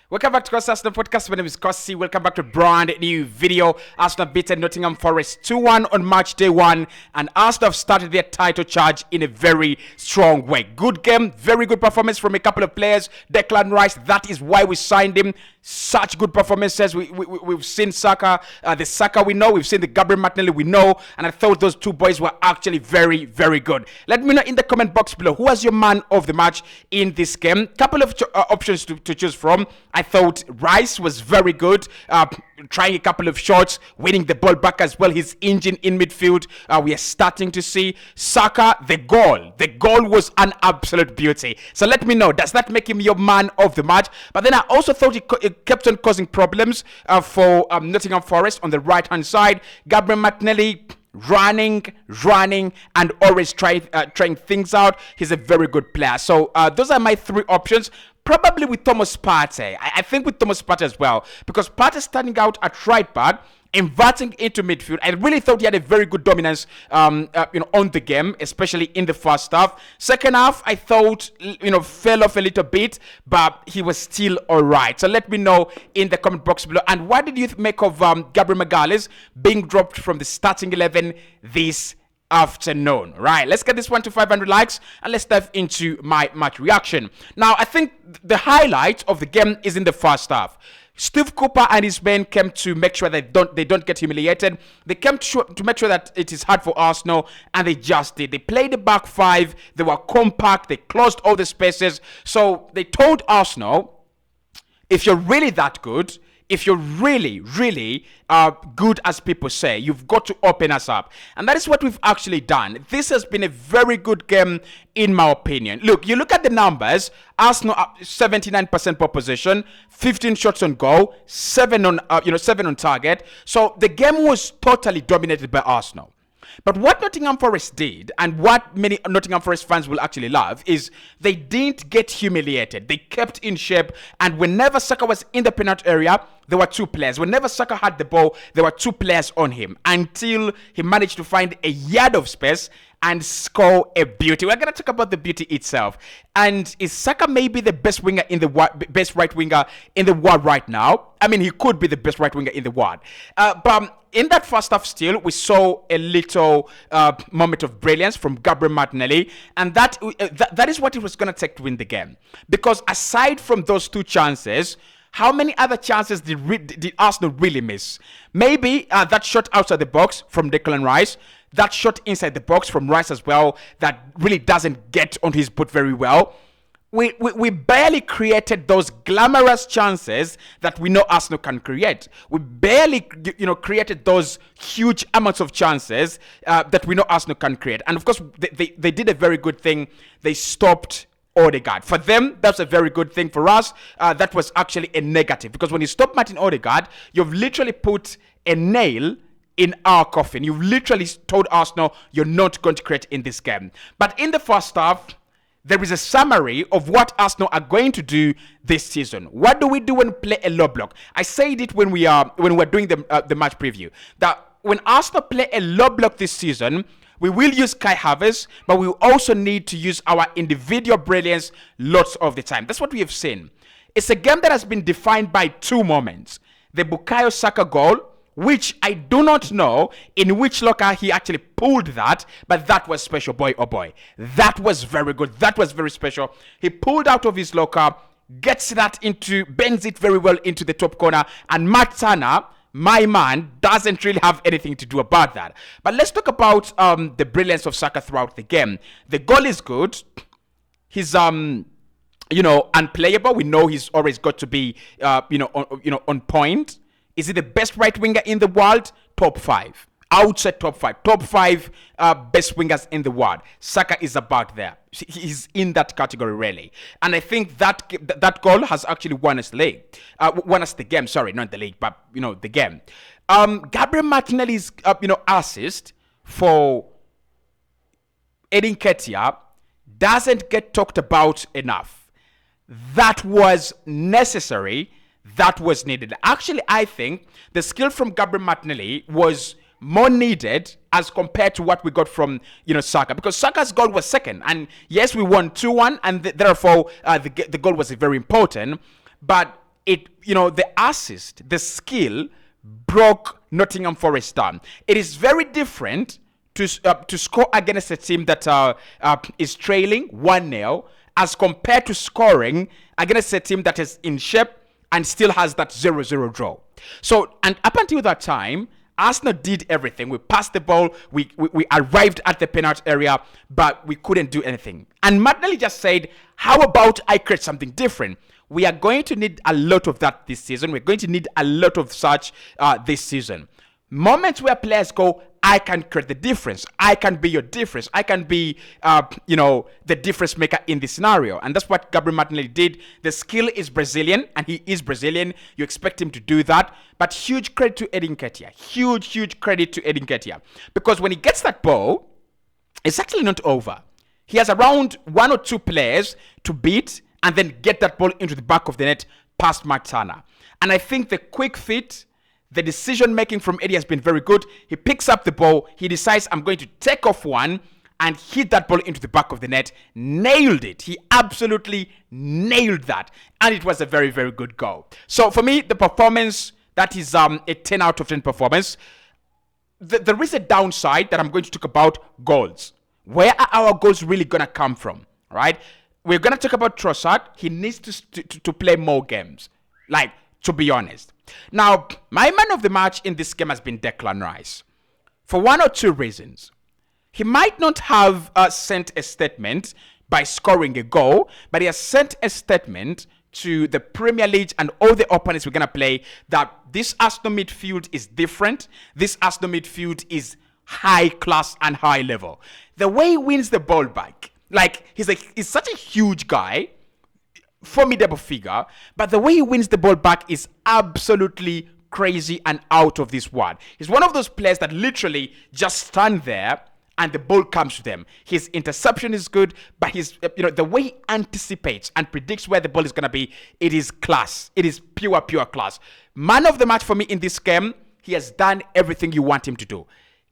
Welcome back to Cossy Arsenal Podcast. My name is Cossy. Welcome back to a brand new video. Arsenal beaten Nottingham Forest 2-1 on match day 1, and Arsenal have started their title charge in a very strong way. Good game, very good performance from a couple of players. Declan Rice, that is why we signed him. Such good performances. We've seen Saka, the Saka we know. We've seen the Gabriel Martinelli we know. And I thought those two boys were actually very, very good. Let me know in the comment box below, who was your man of the match in this game? Couple of options to choose from. I thought Rice was very good, trying a couple of shots, winning the ball back as well. His engine in midfield, we are starting to see. Saka, the goal was an absolute beauty. So let me know, does that make him your man of the match? But then I also thought it kept on causing problems for Nottingham Forest on the right hand side. Gabriel Martinelli running and always trying things out. He's a very good player. So those are my three options. Probably with Thomas Partey. I think with Thomas Partey as well, because Partey standing out at right back, inverting into midfield. I really thought he had a very good dominance, on the game, especially in the first half. Second half, I thought, fell off a little bit, but he was still all right. So let me know in the comment box below. And what did you make of Gabriel Magalhaes being dropped from the starting 11 this afternoon? Right, let's get this one to 500 likes and let's dive into my match reaction. Now, I think the highlight of the game is in the first half. Steve Cooper and his men came to make sure that they don't get humiliated. They came to make sure that it is hard for Arsenal, and they just did. They played the back five. They were compact. They closed all the spaces. So they told Arsenal, if you're really that good, if you're really, really good as people say, you've got to open us up. And that is what we've actually done. This has been a very good game, in my opinion. Look, you look at the numbers. Arsenal 79% ball possession, 15 shots on goal, 7 on target. So the game was totally dominated by Arsenal. But what Nottingham Forest did, and what many Nottingham Forest fans will actually love, is they didn't get humiliated. They kept in shape, and whenever Saka was in the penalty area, there were two players. Whenever Saka had the ball, there were two players on him, until he managed to find a yard of space and score a beauty. We're going to talk about the beauty itself. And is Saka maybe the best winger in the best right winger in the world right now? I mean, he could be the best right winger in the world. But in that first half still, we saw a little moment of brilliance from Gabriel Martinelli. And that is what it was going to take to win the game. Because aside from those two chances, how many other chances did Arsenal really miss? Maybe that shot outside the box from Declan Rice, that shot inside the box from Rice as well, that really doesn't get on his boot very well. We barely created those glamorous chances that we know Arsenal can create. We barely, created those huge amounts of chances that we know Arsenal can create. And of course, they did a very good thing. They stopped Odegaard. For them, that's a very good thing. For us, that was actually a negative, because when you stop Martin Odegaard, you've literally put a nail in our coffin. You've literally told Arsenal you're not going to create in this game. But in the first half, there is a summary of what Arsenal are going to do this season. What do we do when we play a low block? I said it when we're doing the match preview, that when Arsenal play a low block this season, we will use Kai Havertz, but we also need to use our individual brilliance lots of the time. That's what we have seen. It's a game that has been defined by two moments. The Bukayo Saka goal, which I do not know in which locker he actually pulled that, but that was special, boy, oh boy. That was very good. That was very special. He pulled out of his locker, gets that bends it very well into the top corner, and Matt Turner, my man, doesn't really have anything to do about that. But let's talk about the brilliance of Saka throughout the game. The goal is good. He's unplayable. We know he's always got to be on point. Is he the best right winger in the world? Top 5. I would say top 5. Top 5 best wingers in the world. Saka is about there. He's in that category, really. And I think that goal has actually won us the league. Won us the game. Sorry, not the league, but, the game. Gabriel Martinelli's, assist for Eddie Nketiah doesn't get talked about enough. That was necessary. That was needed. Actually, I think the skill from Gabriel Martinelli was more needed as compared to what we got from Saka, because Saka's goal was second, and yes, we won 2-1, and therefore the goal was very important. But the assist, the skill broke Nottingham Forest down. It is very different to score against a team that is trailing 1-0 as compared to scoring against a team that is in shape and still has that 0-0 draw. So, and up until that time, Arsenal did everything. We passed the ball, we arrived at the penalty area, but we couldn't do anything. And Martinelli just said, how about I create something different? We are going to need a lot of that this season. We're going to need a lot of such this season. Moments where players go, I can create the difference. I can be your difference. I can be, the difference maker in this scenario. And that's what Gabriel Martinelli did. The skill is Brazilian, and he is Brazilian. You expect him to do that. But huge credit to Edin Ketia. Huge credit to Edin Ketia. Because when he gets that ball, it's actually not over. He has around 1 or 2 players to beat and then get that ball into the back of the net past Martana. And I think the quick fit, the decision making from Eddie has been very good. He picks up the ball. He decides, I'm going to take off one and hit that ball into the back of the net. Nailed it. He absolutely nailed that. And it was a very, very good goal. So for me, the performance, that is a 10 out of 10 performance. There is a downside that I'm going to talk about: goals. Where are our goals really going to come from? All right? We're going to talk about Trossard. He needs to play more games. Like, to be honest. Now, my man of the match in this game has been Declan Rice. For 1 or 2 reasons. He might not have sent a statement by scoring a goal, but he has sent a statement to the Premier League and all the opponents we're going to play that this Arsenal midfield is different. This Arsenal midfield is high class and high level. The way he wins the ball back, like he's such a huge guy, formidable figure, but the way he wins the ball back is absolutely crazy and out of this world. He's one of those players that literally just stand there and the ball comes to them. His interception is good, but the way he anticipates and predicts where the ball is going to be, it is class. It is pure class. Man of the match for me in this game. He has done everything you want him to do.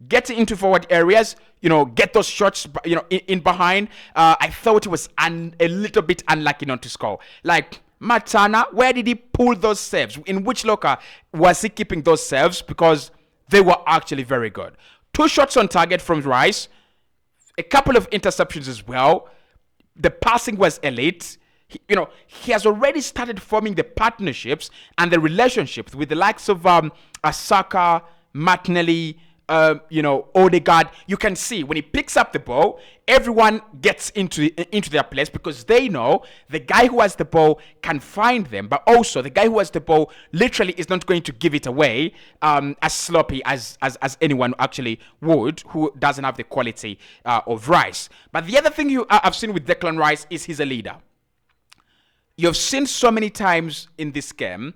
Get into forward areas, get those shots, in behind. I thought he was a little bit unlucky not to score. Like Matana, where did he pull those saves? In which locker was he keeping those saves? Because they were actually very good. 2 shots on target from Rice, a couple of interceptions as well. The passing was elite. He has already started forming the partnerships and the relationships with the likes of Saka, Martinelli, Odegaard. You can see when he picks up the ball, everyone gets into their place because they know the guy who has the ball can find them, but also the guy who has the ball literally is not going to give it away as sloppy as anyone actually would who doesn't have the quality of Rice. But the other thing I've seen with Declan Rice is he's a leader. You've seen so many times in this game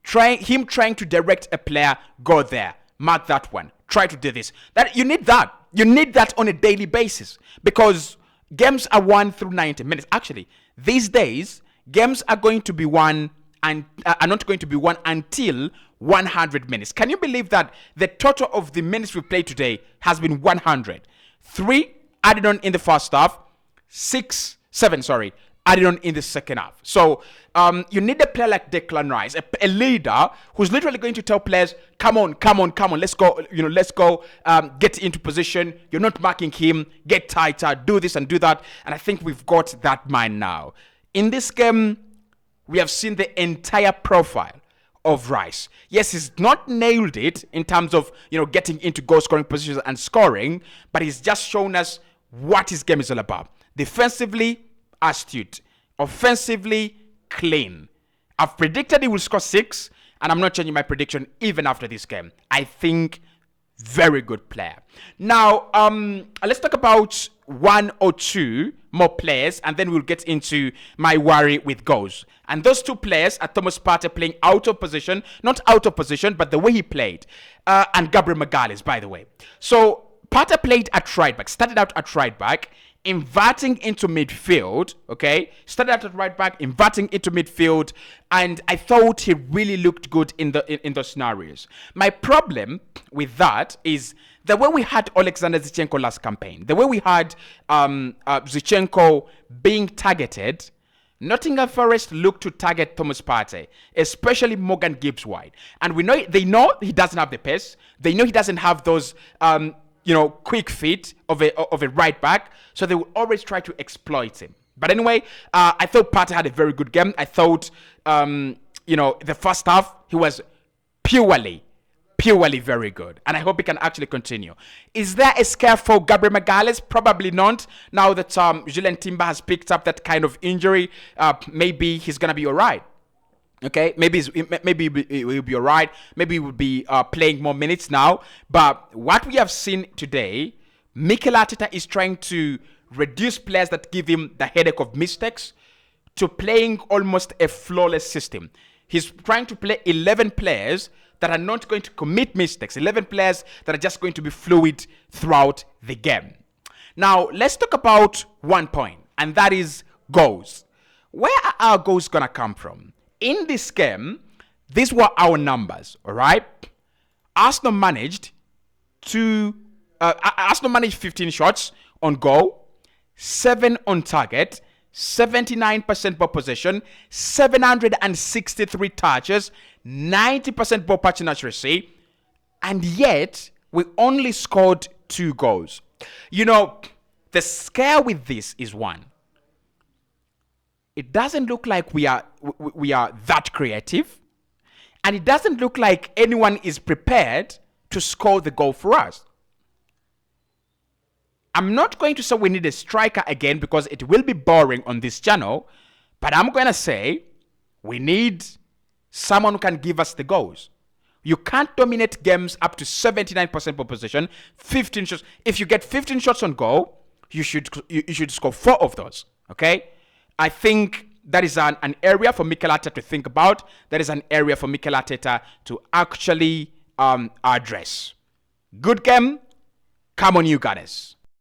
him trying to direct a player, go there, mark that one, try to do this. That you need that. You need that on a daily basis because games are won through 90 minutes. Actually, these days games are going to be won and are not going to be won until 100 minutes. Can you believe that the total of the minutes we played today has been 100? 3 added on in the first half, 7 added on in the second half. So you need a player like Declan Rice, a leader who's literally going to tell players, come on, let's go, get into position. You're not marking him, get tighter, do this and do that. And I think we've got that mind now. In this game, we have seen the entire profile of Rice. Yes, he's not nailed it in terms of, getting into goal scoring positions and scoring, but he's just shown us what his game is all about. Defensively, astute. Offensively, clean. I've predicted he will score 6, and I'm not changing my prediction even after this game. I think very good player. Now, let's talk about 1 or 2 more players, and then we'll get into my worry with goals. And those 2 players are Thomas Partey playing out of position, not out of position, but the way he played, and Gabriel Magalhaes, by the way. So Partey played at right back, started out at right back, inverting into midfield, okay? Started out at right back, inverting into midfield, and I thought he really looked good in those scenarios. My problem with that is the way we had Alexander Zinchenko last campaign, the way we had Zinchenko being targeted, Nottingham Forest look to target Thomas Partey, especially Morgan Gibbs-White. And they know he doesn't have the pace. They know he doesn't have those, quick feet of a right back. So they will always try to exploit him. But anyway, I thought Partey had a very good game. I thought, the first half, he was purely very good. And I hope he can actually continue. Is there a scare for Gabriel Magalhaes? Probably not. Now that Julien Timber has picked up that kind of injury, maybe he's going to be all right. Okay, maybe he'll be all right. Maybe he will be playing more minutes now. But what we have seen today, Mikel Arteta is trying to reduce players that give him the headache of mistakes to playing almost a flawless system. He's trying to play 11 players that are not going to commit mistakes, 11 players that are just going to be fluid throughout the game. Now, let's talk about one point, and that is goals. Where are our goals going to come from? In this game, these were our numbers, all right? Arsenal managed 15 shots on goal, 7 on target, 79% ball possession, 763 touches, 90% ball patching accuracy, and yet we only scored 2 goals. The scare with this is one. It doesn't look like we are that creative, and it doesn't look like anyone is prepared to score the goal for us. I'm not going to say we need a striker again because it will be boring on this channel, but I'm going to say we need someone who can give us the goals. You can't dominate games up to 79% ball possession, 15 shots. If you get 15 shots on goal, you should score 4 of those, okay? I think that is an area for Mikel Arteta to think about. That is an area for Mikel Arteta to actually address. Good game. Come on, you guys.